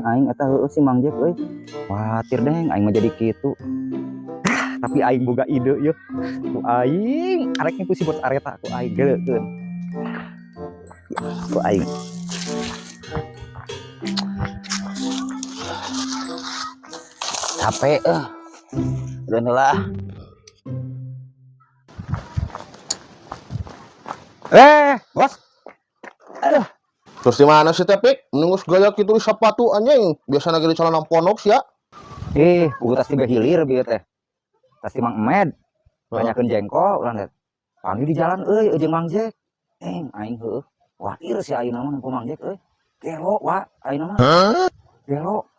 Aing eta heueuh si Mang Jack euy. Khawatir deh aing mah jadi kitu. Tapi aing boga ide yeuh. Ku aing arek itu si bos areta ku aing geukeun. Ku aing. Capek udah lah. Bos. Aduh. Terus di mana sih Tepik? Menunggu segala gitu di sepatu anjing. Biasa lagi di celana ponok sih ya. Buku tas tiba hilir bieu teh. Tas Mang Emed. Banyakeun jengkol urang teh. Panggil di jalan euy jeung Mang Jack. Aing heueuh. Wah, ieu si ayeuna mah ku Mang Jack euy. Gelo wa ayeuna mah. Gelo.